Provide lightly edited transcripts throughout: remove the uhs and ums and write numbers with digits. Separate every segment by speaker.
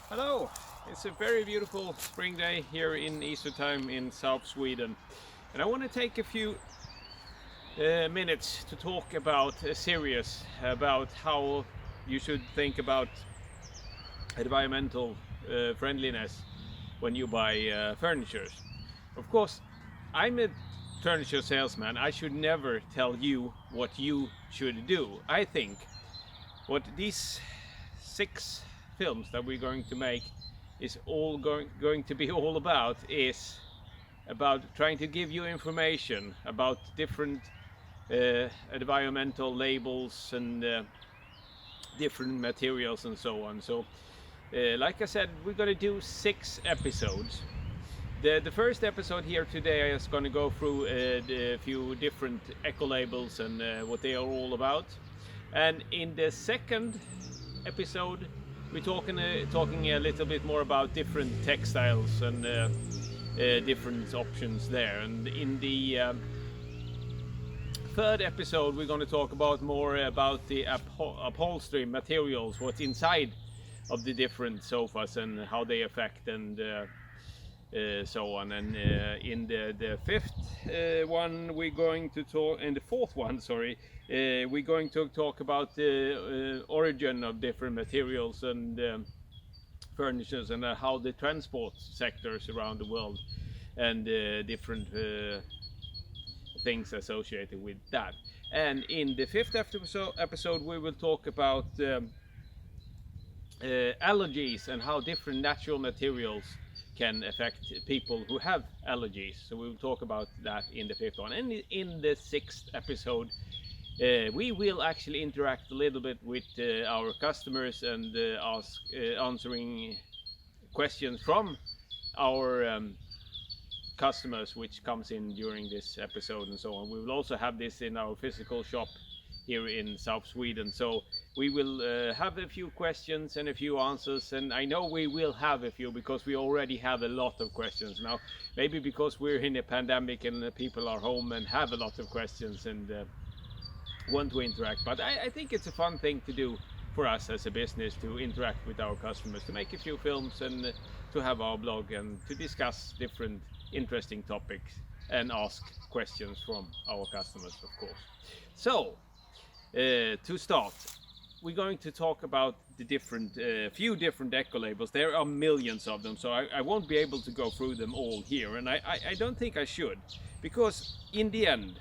Speaker 1: Hello, it's a very beautiful spring day here in Easter time in South Sweden, and I want to take a few minutes to talk about a series about how you should think about environmental friendliness when you buy furniture. Of course, I'm a furniture salesman. I should never tell you what you should do. I think what these 6 films that we're going to make is all going to be all about is about trying to give you information about different environmental labels and different materials and so on. So like I said, we're going to do 6 episodes. The first episode here today is going to go through a few different Ecolabels and what they are all about. And in the second episode, we're talking a little bit more about different textiles and different options there. And in the third episode, we're going to talk about more about the upholstery materials, what's inside of the different sofas and how they affect and so on. And in the fifth one, we're going to talk, and the fourth one, sorry, we're going to talk about the origin of different materials and furnitures and how the transport sectors around the world and different things associated with that. And in the fifth episode, we will talk about allergies and how different natural materials can affect people who have allergies. So we will talk about that in the fifth one. And in the sixth episode, we will actually interact a little bit with our customers and answering questions from our customers, which comes in during this episode and so on. We will also have this in our physical shop here in South Sweden. So we will have a few questions and a few answers, and I know we will have a few because we already have a lot of questions now. Maybe because we're in a pandemic and people are home and have a lot of questions and want to interact. But I think it's a fun thing to do for us as a business, to interact with our customers, to make a few films and to have our blog and to discuss different interesting topics and ask questions from our customers, of course. So to start, we're going to talk about the few different Ecolabels. There are millions of them, so I won't be able to go through them all here, and I don't think I should, because in the end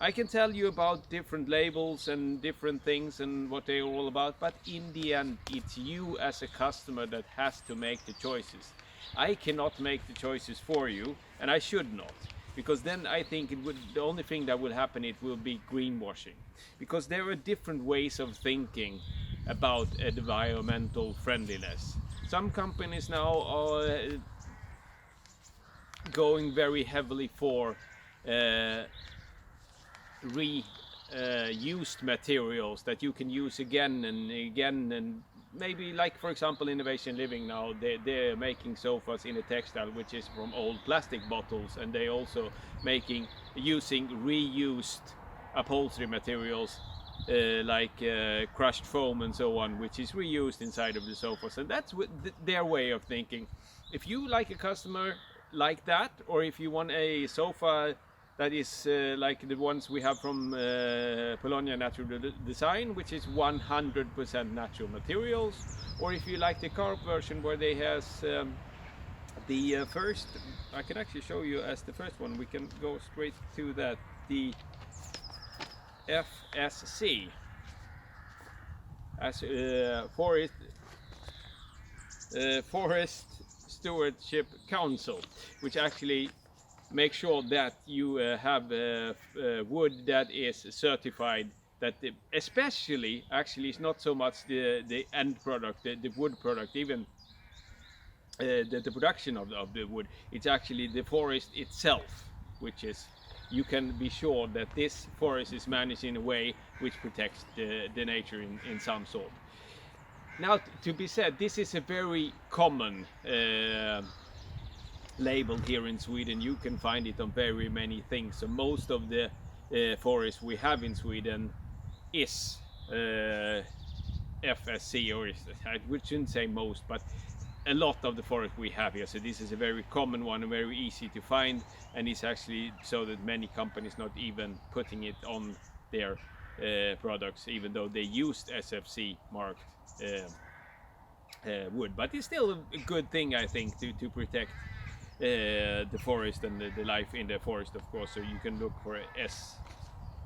Speaker 1: I can tell you about different labels and different things and what they're all about, but in the end it's you as a customer that has to make the choices. I cannot make the choices for you, and I should not, because then I think the only thing that will happen, it will be greenwashing, because there are different ways of thinking about environmental friendliness. Some companies now are going very heavily for reused materials that you can use again and again, and maybe, like for example Innovation Living now, they're making sofas in a textile which is from old plastic bottles, and they also using reused upholstery materials like crushed foam and so on, which is reused inside of the sofas. And that's their way of thinking. If you like a customer like that, or if you want a sofa that is like the ones we have from Polonia Natural Design, which is 100% natural materials, or if you like the carved version where they has the first, I can actually show you as the first one, we can go straight to that, the FSC, as Forest Stewardship Council, which actually make sure that you have wood that is certified, that especially actually it's not so much the end product, the wood product, even the production of the wood, it's actually the forest itself, which is, you can be sure that this forest is managed in a way which protects the nature in some sort. Now, to be said, this is a very common label here in Sweden. You can find it on very many things. So most of the forest we have in Sweden is FSC, or I shouldn't say most, but a lot of the forest we have here. So this is a very common one and very easy to find, and it's actually so that many companies not even putting it on their products, even though they used SFC marked wood. But it's still a good thing, I think, to protect the forest and the life in the forest, of course. So you can look for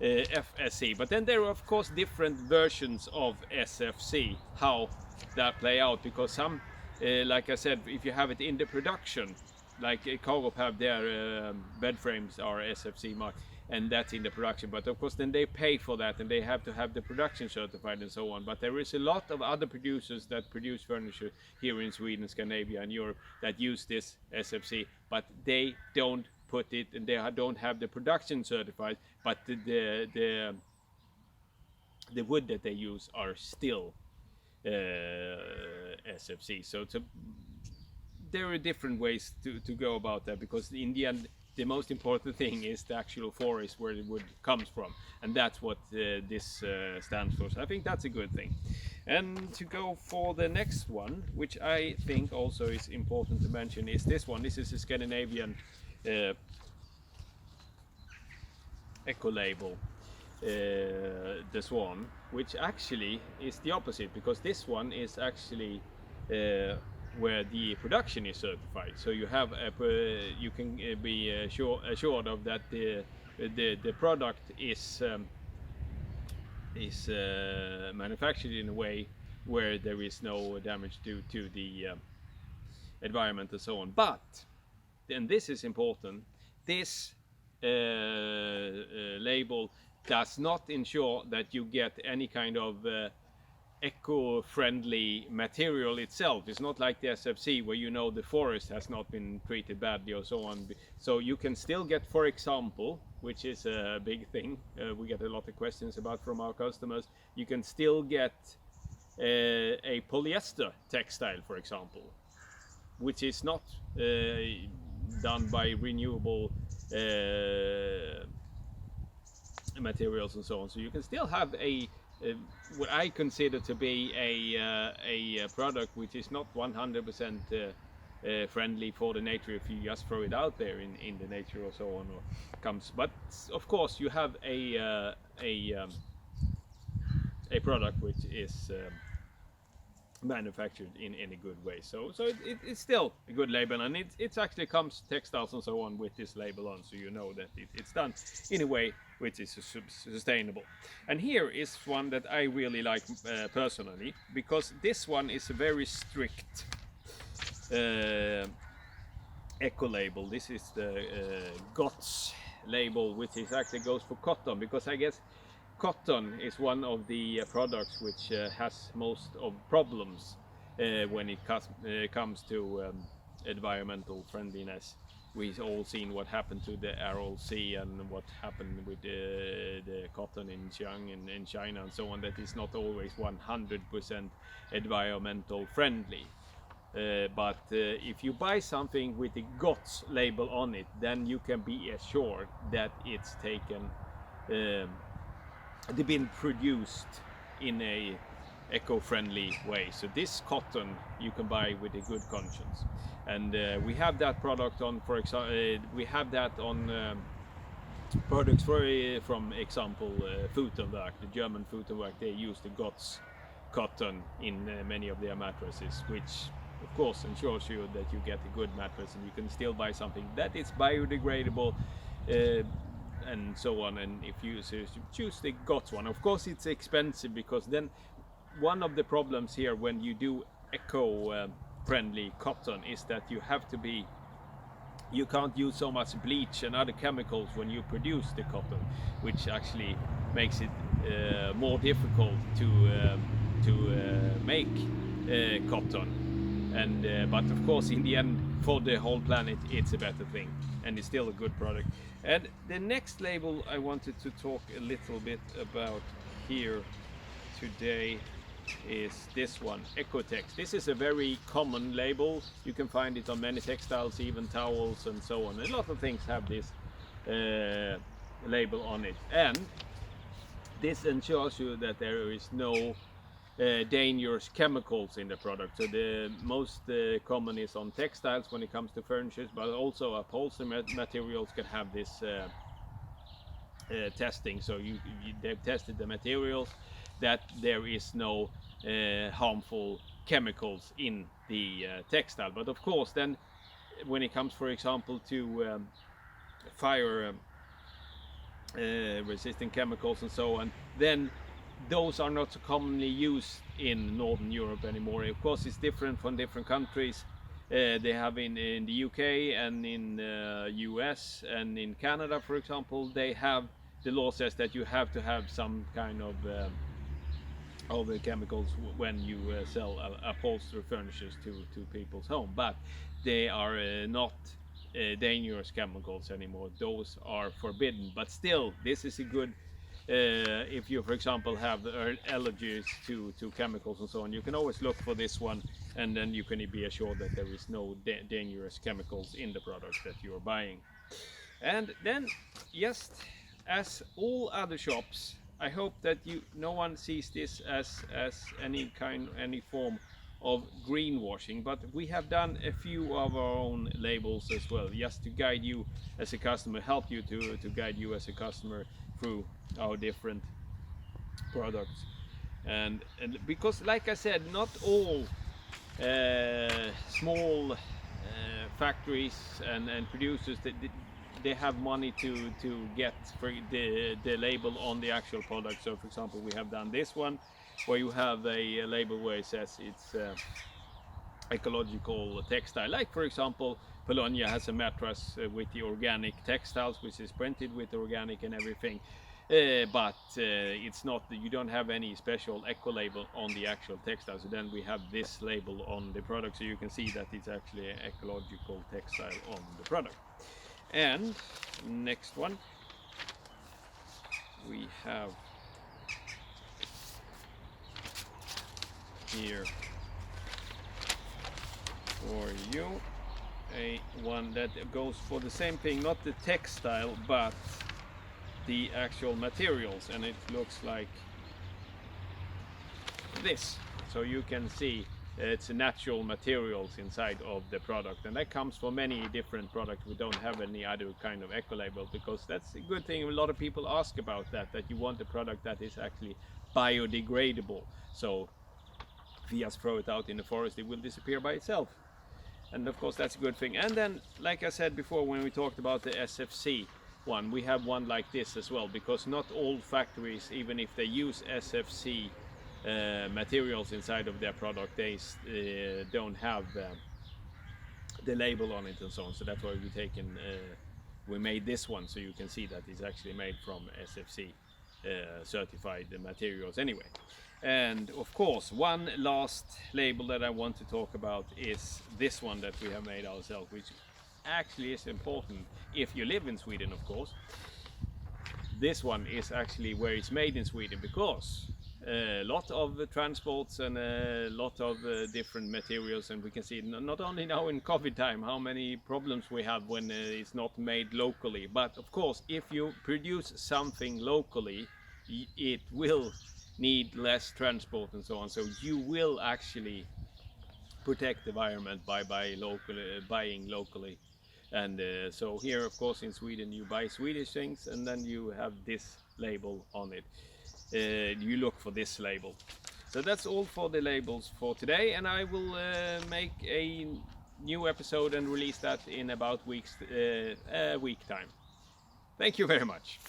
Speaker 1: FSC. But then there are of course different versions of SFC, how that play out, because some like I said, if you have it in the production, like Ecolabels have their bed frames are SFC marked, and that's in the production, but of course then they pay for that and they have to have the production certified and so on. But there is a lot of other producers that produce furniture here in Sweden, Scandinavia and Europe that use this SFC, but they don't put it, and they don't have the production certified, but the wood that they use are still SFC. So there are different ways to go about that, because in the end the most important thing is the actual forest where the wood comes from, and that's what this stands for. So I think that's a good thing. And to go for the next one, which I think also is important to mention, is this one. This is a Scandinavian Ecolabel, the Swan, which actually is the opposite, because this one is actually where the production is certified. So you have you can be assured of that the product is manufactured in a way where there is no damage to the environment and so on. But and this is important, this label does not ensure that you get any kind of eco-friendly material itself. It's not like the SFC where you know the forest has not been treated badly or so on. So you can still get, for example, which is a big thing, we get a lot of questions about from our customers, you can still get a polyester textile, for example, which is not done by renewable materials and so on. So you can still have what I consider to be a product which is not 100% friendly for the nature if you just throw it out there in the nature or so on, or comes. But of course you have a product which is manufactured in a good way. So it's still a good label, and it actually comes textiles and so on with this label on, so you know that it's done in a way which is sustainable. And here is one that I really like personally, because this one is a very strict Ecolabel. This is the GOTS label, which is actually goes for cotton, because I guess cotton is one of the products which has most of problems when it comes to environmental friendliness. We've all seen what happened to the Aral Sea and what happened with the cotton in Xi'an and in China and so on. That is not always 100% environmental friendly. But if you buy something with the GOTS label on it, then you can be assured that it's taken they've been produced in a eco-friendly way. So this cotton you can buy with a good conscience, and we have that product on, for example, we have that on products from example Futenwerk, the German Futenwerk. They use the GOTS cotton in many of their mattresses, which of course ensures you that you get a good mattress, and you can still buy something that is biodegradable and so on. And if you choose the GOTS one, of course it's expensive, because then one of the problems here when you do eco-friendly cotton is that you can't use so much bleach and other chemicals when you produce the cotton, which actually makes it more difficult to make cotton. And but of course in the end, for the whole planet, it's a better thing, and it's still a good product. And the next label I wanted to talk a little bit about here today is this one, Ecotex. This is a very common label. You can find it on many textiles, even towels and so on. A lot of things have this label on it, and this ensures you that there is no dangerous chemicals in the product. So the most common is on textiles when it comes to furniture, but also upholstery materials can have this testing. So they've tested the materials that there is no harmful chemicals in the textile. But of course, then when it comes, for example, to fire resistant chemicals and so on, then those are not so commonly used in Northern Europe anymore. Of course, it's different from different countries. They have in the UK and in US and in Canada, for example, they have, the law says that you have to have some kind of the chemicals when you sell upholstery furnitures to people's home, but they are not dangerous chemicals anymore. Those are forbidden, but still this is a good if you, for example, have allergies to chemicals and so on, you can always look for this one, and then you can be assured that there is no dangerous chemicals in the product that you're buying. And then, just as all other shops, I hope that no one sees this as any form of greenwashing, but we have done a few of our own labels as well, just to guide you as a customer, help you to guide you as a customer through our different products. And because, like I said, not all small factories and producers, they have money to get the label on the actual product. So for example, we have done this one where you have a label where it says it's ecological textile, like for example Bologna has a mattress with the organic textiles, which is printed with organic and everything, but it's not, you don't have any special eco label on the actual textile. So then we have this label on the product, so you can see that it's actually an ecological textile on the product. And next one we have here for you a one that goes for the same thing, not the textile but the actual materials, and it looks like this. So you can see it's natural materials inside of the product, and that comes for many different products. We don't have any other kind of eco label, because that's a good thing. A lot of people ask about that you want a product that is actually biodegradable. So if you just throw it out in the forest, it will disappear by itself. And of course that's a good thing. And then, like I said before, when we talked about the SFC one, we have one like this as well, because not all factories, even if they use SFC materials inside of their product, they don't have the label on it and so on. So that's why we made this one, so you can see that it's actually made from SFC certified materials anyway. And of course, one last label that I want to talk about is this one that we have made ourselves, which actually is important if you live in Sweden, of course. This one is actually where it's made in Sweden, because a lot of transports and a lot of different materials, and we can see not only now in COVID time how many problems we have when it's not made locally, but of course if you produce something locally, it will need less transport and so on, so you will actually protect the environment by buying locally. And so here, of course, in Sweden you buy Swedish things, and then you have this label on it. You look for this label. So that's all for the labels for today, and I will make a new episode and release that in about a week time. Thank you very much.